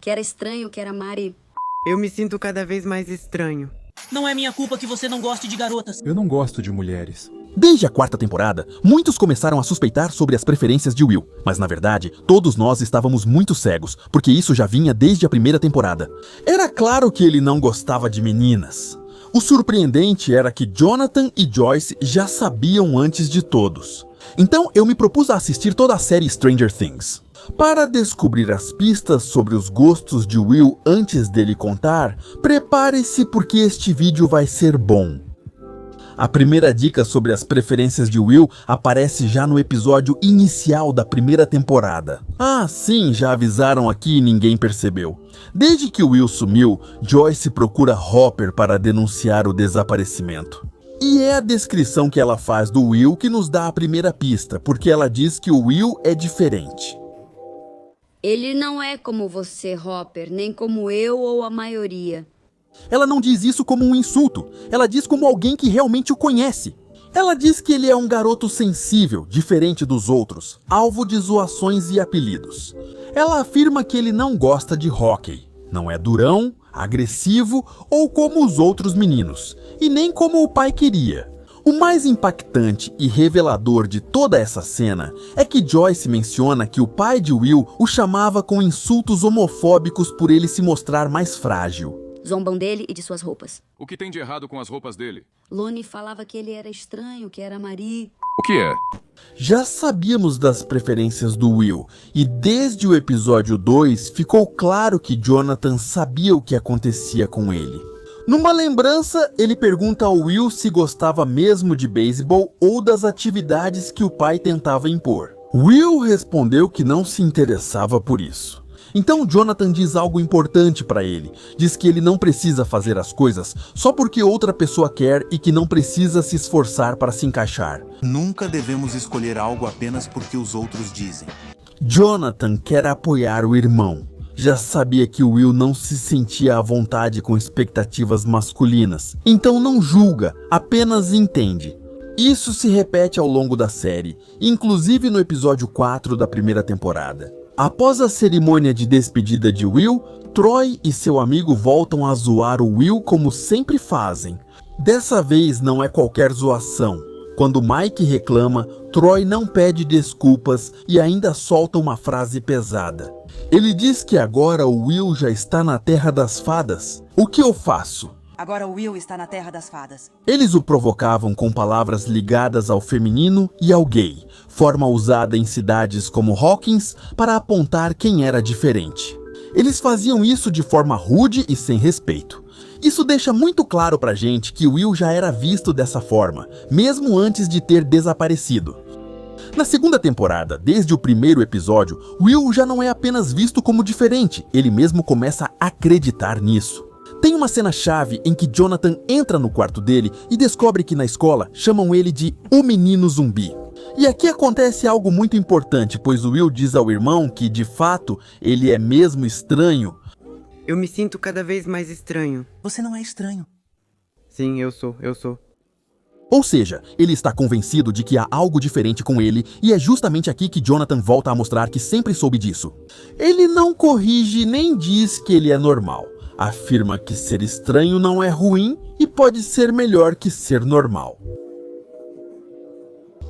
Que era estranho, que era Mari. Eu me sinto cada vez mais estranho. Não é minha culpa que você não goste de garotas. Eu não gosto de mulheres. Desde a quarta temporada, muitos começaram a suspeitar sobre as preferências de Will, mas na verdade, todos nós estávamos muito cegos, porque isso já vinha desde a primeira temporada. Era claro que ele não gostava de meninas. O surpreendente era que Jonathan e Joyce já sabiam antes de todos. Então eu me propus a assistir toda a série Stranger Things. Para descobrir as pistas sobre os gostos de Will antes dele contar, prepare-se porque este vídeo vai ser bom. A primeira dica sobre as preferências de Will aparece já no episódio inicial da primeira temporada. Ah, sim, já avisaram aqui e ninguém percebeu. Desde que Will sumiu, Joyce procura Hopper para denunciar o desaparecimento. E é a descrição que ela faz do Will que nos dá a primeira pista, porque ela diz que o Will é diferente. Ele não é como você, Hopper, nem como eu ou a maioria. Ela não diz isso como um insulto, ela diz como alguém que realmente o conhece. Ela diz que ele é um garoto sensível, diferente dos outros, alvo de zoações e apelidos. Ela afirma que ele não gosta de hóquei, não é durão, agressivo ou como os outros meninos, e nem como o pai queria. O mais impactante e revelador de toda essa cena é que Joyce menciona que o pai de Will o chamava com insultos homofóbicos por ele se mostrar mais frágil. Zombam dele e de suas roupas. O que tem de errado com as roupas dele? Lone falava que ele era estranho, que era Mari. O que é? Já sabíamos das preferências do Will, e desde o episódio 2 ficou claro que Jonathan sabia o que acontecia com ele. Numa lembrança, ele pergunta ao Will se gostava mesmo de beisebol ou das atividades que o pai tentava impor. Will respondeu que não se interessava por isso. Então Jonathan diz algo importante para ele. Diz que ele não precisa fazer as coisas só porque outra pessoa quer e que não precisa se esforçar para se encaixar. Nunca devemos escolher algo apenas porque os outros dizem. Jonathan quer apoiar o irmão. Já sabia que o Will não se sentia à vontade com expectativas masculinas. Então não julga, apenas entende. Isso se repete ao longo da série, inclusive no episódio 4 da primeira temporada. Após a cerimônia de despedida de Will, Troy e seu amigo voltam a zoar o Will como sempre fazem. Dessa vez não é qualquer zoação. Quando Mike reclama, Troy não pede desculpas e ainda solta uma frase pesada. Ele diz que agora o Will já está na Terra das Fadas. O que eu faço? Agora o Will está na Terra das Fadas. Eles o provocavam com palavras ligadas ao feminino e ao gay, forma usada em cidades como Hawkins para apontar quem era diferente. Eles faziam isso de forma rude e sem respeito. Isso deixa muito claro pra gente que Will já era visto dessa forma, mesmo antes de ter desaparecido. Na segunda temporada, desde o primeiro episódio, Will já não é apenas visto como diferente, ele mesmo começa a acreditar nisso. Tem uma cena-chave em que Jonathan entra no quarto dele e descobre que na escola chamam ele de o menino zumbi. E aqui acontece algo muito importante, pois o Will diz ao irmão que, de fato, ele é mesmo estranho. Eu me sinto cada vez mais estranho. Você não é estranho. Sim, eu sou. Ou seja, ele está convencido de que há algo diferente com ele, e é justamente aqui que Jonathan volta a mostrar que sempre soube disso. Ele não corrige nem diz que ele é normal. Afirma que ser estranho não é ruim e pode ser melhor que ser normal.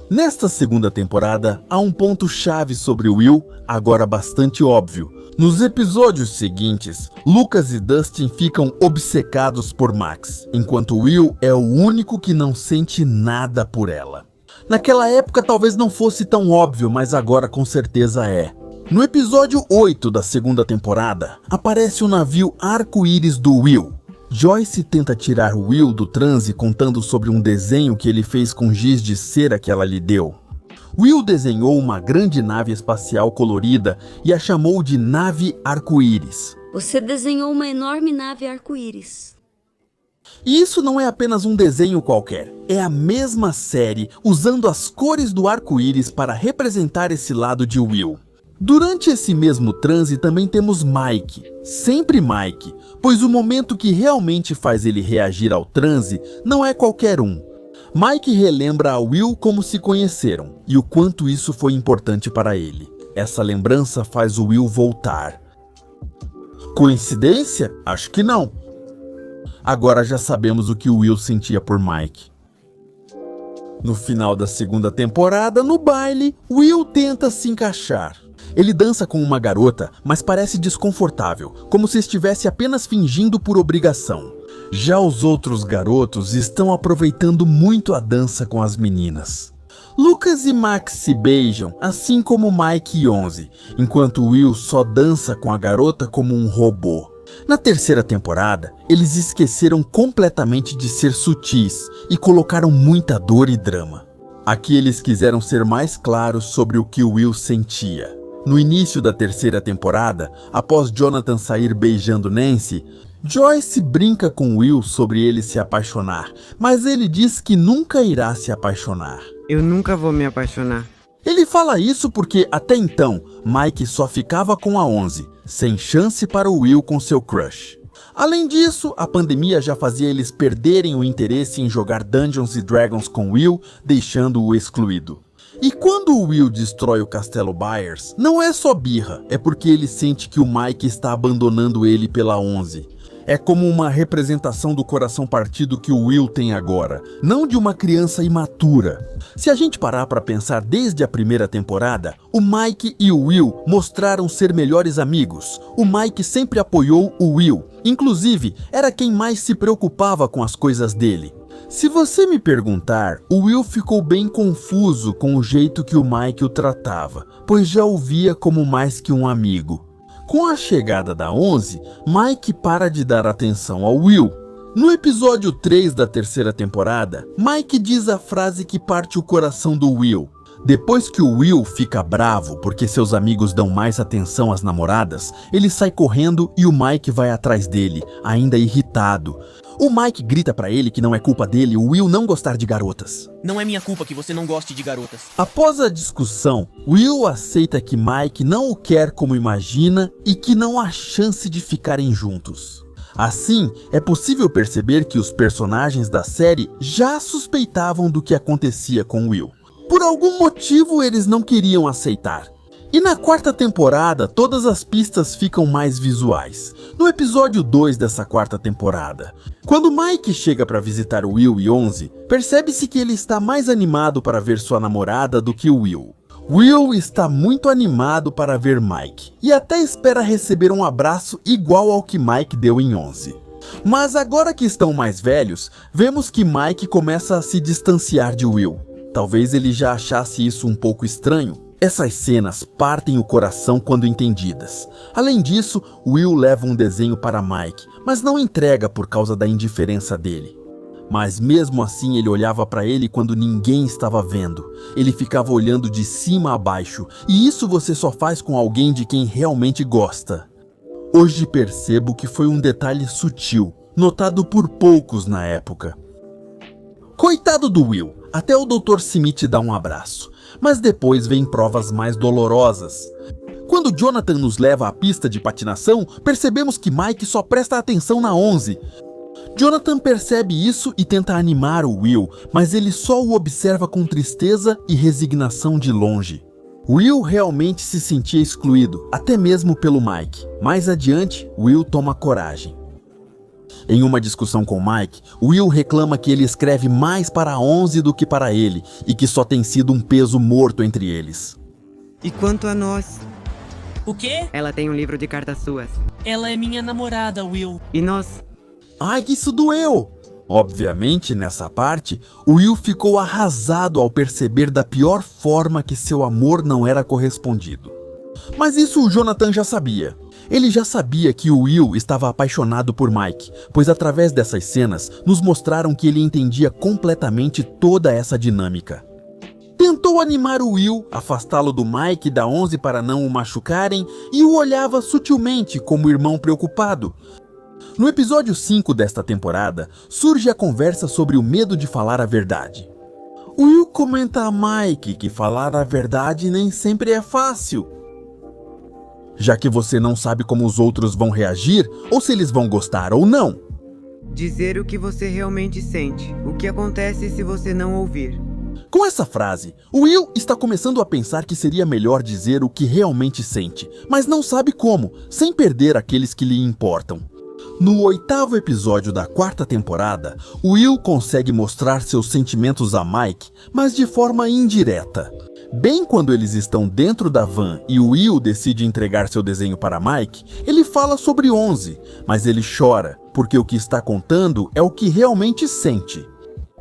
Nesta segunda temporada, há um ponto-chave sobre Will, agora bastante óbvio. Nos episódios seguintes, Lucas e Dustin ficam obcecados por Max, enquanto Will é o único que não sente nada por ela. Naquela época talvez não fosse tão óbvio, mas agora com certeza é. No episódio 8 da segunda temporada, aparece o navio arco-íris do Will. Joyce tenta tirar Will do transe contando sobre um desenho que ele fez com giz de cera que ela lhe deu. Will desenhou uma grande nave espacial colorida e a chamou de nave arco-íris. Você desenhou uma enorme nave arco-íris. E isso não é apenas um desenho qualquer, é a mesma série usando as cores do arco-íris para representar esse lado de Will. Durante esse mesmo transe também temos Mike, sempre Mike, pois o momento que realmente faz ele reagir ao transe não é qualquer um. Mike relembra a Will como se conheceram e o quanto isso foi importante para ele. Essa lembrança faz o Will voltar. Coincidência? Acho que não. Agora já sabemos o que Will sentia por Mike. No final da segunda temporada, no baile, Will tenta se encaixar. Ele dança com uma garota, mas parece desconfortável, como se estivesse apenas fingindo por obrigação. Já os outros garotos estão aproveitando muito a dança com as meninas. Lucas e Max se beijam, assim como Mike e Onze, enquanto Will só dança com a garota como um robô. Na terceira temporada, eles esqueceram completamente de ser sutis e colocaram muita dor e drama. Aqui eles quiseram ser mais claros sobre o que Will sentia. No início da terceira temporada, após Jonathan sair beijando Nancy, Joyce brinca com Will sobre ele se apaixonar, mas ele diz que nunca irá se apaixonar. Eu nunca vou me apaixonar. Ele fala isso porque, até então, Mike só ficava com a Onze, sem chance para o Will com seu crush. Além disso, a pandemia já fazia eles perderem o interesse em jogar Dungeons & Dragons com Will, deixando-o excluído. E quando o Will destrói o Castelo Byers, não é só birra, é porque ele sente que o Mike está abandonando ele pela Onze. É como uma representação do coração partido que o Will tem agora, não de uma criança imatura. Se a gente parar para pensar desde a primeira temporada, o Mike e o Will mostraram ser melhores amigos. O Mike sempre apoiou o Will, inclusive era quem mais se preocupava com as coisas dele. Se você me perguntar, o Will ficou bem confuso com o jeito que o Mike o tratava, pois já o via como mais que um amigo. Com a chegada da Onze, Mike para de dar atenção ao Will. No episódio 3 da terceira temporada, Mike diz a frase que parte o coração do Will. Depois que o Will fica bravo porque seus amigos dão mais atenção às namoradas, ele sai correndo e o Mike vai atrás dele, ainda irritado. O Mike grita pra ele que não é culpa dele o Will não gostar de garotas. Não é minha culpa que você não goste de garotas. Após a discussão, Will aceita que Mike não o quer como imagina e que não há chance de ficarem juntos. Assim, é possível perceber que os personagens da série já suspeitavam do que acontecia com Will. Por algum motivo eles não queriam aceitar. E na quarta temporada, todas as pistas ficam mais visuais. No episódio 2 dessa quarta temporada, quando Mike chega para visitar Will e Onze, percebe-se que ele está mais animado para ver sua namorada do que Will. Will está muito animado para ver Mike, e até espera receber um abraço igual ao que Mike deu em Onze. Mas agora que estão mais velhos, vemos que Mike começa a se distanciar de Will. Talvez ele já achasse isso um pouco estranho. Essas cenas partem o coração quando entendidas. Além disso, Will leva um desenho para Mike, mas não entrega por causa da indiferença dele. Mas mesmo assim ele olhava para ele quando ninguém estava vendo. Ele ficava olhando de cima a baixo, e isso você só faz com alguém de quem realmente gosta. Hoje percebo que foi um detalhe sutil, notado por poucos na época. Coitado do Will, até o Dr. Smith dá um abraço. Mas depois vem provas mais dolorosas. Quando Jonathan nos leva à pista de patinação, percebemos que Mike só presta atenção na Onze. Jonathan percebe isso e tenta animar o Will, mas ele só o observa com tristeza e resignação de longe. Will realmente se sentia excluído, até mesmo pelo Mike. Mais adiante, Will toma coragem. Em uma discussão com Mike, Will reclama que ele escreve mais para a Onze do que para ele e que só tem sido um peso morto entre eles. E quanto a nós? O quê? Ela tem um livro de cartas suas. Ela é minha namorada, Will. E nós? Ai, que isso doeu! Obviamente, nessa parte, Will ficou arrasado ao perceber da pior forma que seu amor não era correspondido. Mas isso o Jonathan já sabia. Ele já sabia que o Will estava apaixonado por Mike, pois através dessas cenas nos mostraram que ele entendia completamente toda essa dinâmica. Tentou animar o Will, afastá-lo do Mike e da Onze para não o machucarem, e o olhava sutilmente como irmão preocupado. No episódio 5 desta temporada, surge a conversa sobre o medo de falar a verdade. Will comenta a Mike que falar a verdade nem sempre é fácil. Já que você não sabe como os outros vão reagir, ou se eles vão gostar ou não. Dizer o que você realmente sente. O que acontece se você não ouvir. Com essa frase, Will está começando a pensar que seria melhor dizer o que realmente sente, mas não sabe como, sem perder aqueles que lhe importam. No 8º episódio da 4ª temporada, Will consegue mostrar seus sentimentos a Mike, mas de forma indireta. Bem quando eles estão dentro da van e Will decide entregar seu desenho para Mike, ele fala sobre 11, mas ele chora, porque o que está contando é o que realmente sente.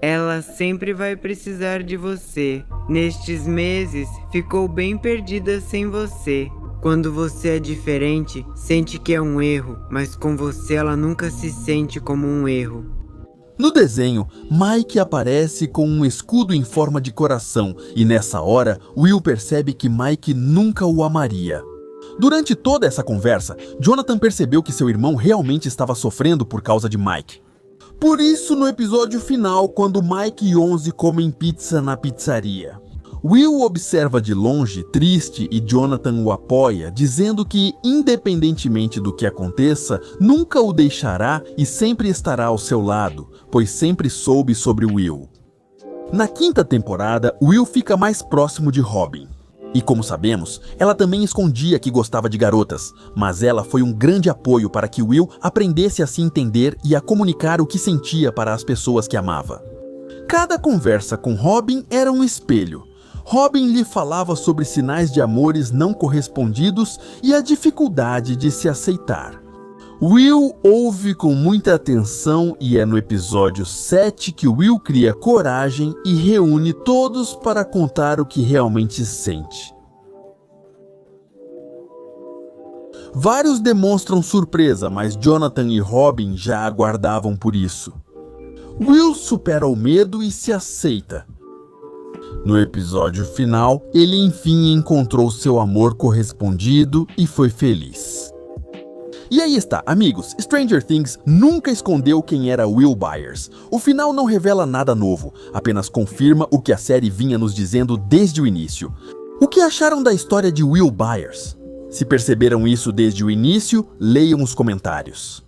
Ela sempre vai precisar de você. Nestes meses, ficou bem perdida sem você. Quando você é diferente, sente que é um erro, mas com você ela nunca se sente como um erro. No desenho, Mike aparece com um escudo em forma de coração e nessa hora, Will percebe que Mike nunca o amaria. Durante toda essa conversa, Jonathan percebeu que seu irmão realmente estava sofrendo por causa de Mike. Por isso, no episódio final, quando Mike e 11 comem pizza na pizzaria, Will observa de longe, triste, e Jonathan o apoia, dizendo que, independentemente do que aconteça, nunca o deixará e sempre estará ao seu lado, pois sempre soube sobre Will. Na 5ª temporada, Will fica mais próximo de Robin. E como sabemos, ela também escondia que gostava de garotas, mas ela foi um grande apoio para que Will aprendesse a se entender e a comunicar o que sentia para as pessoas que amava. Cada conversa com Robin era um espelho. Robin lhe falava sobre sinais de amores não correspondidos e a dificuldade de se aceitar. Will ouve com muita atenção e é no episódio 7 que Will cria coragem e reúne todos para contar o que realmente sente. Vários demonstram surpresa, mas Jonathan e Robin já aguardavam por isso. Will supera o medo e se aceita. No episódio final, ele enfim encontrou seu amor correspondido e foi feliz. E aí está, amigos, Stranger Things nunca escondeu quem era Will Byers. O final não revela nada novo, apenas confirma o que a série vinha nos dizendo desde o início. O que acharam da história de Will Byers? Se perceberam isso desde o início, leiam os comentários.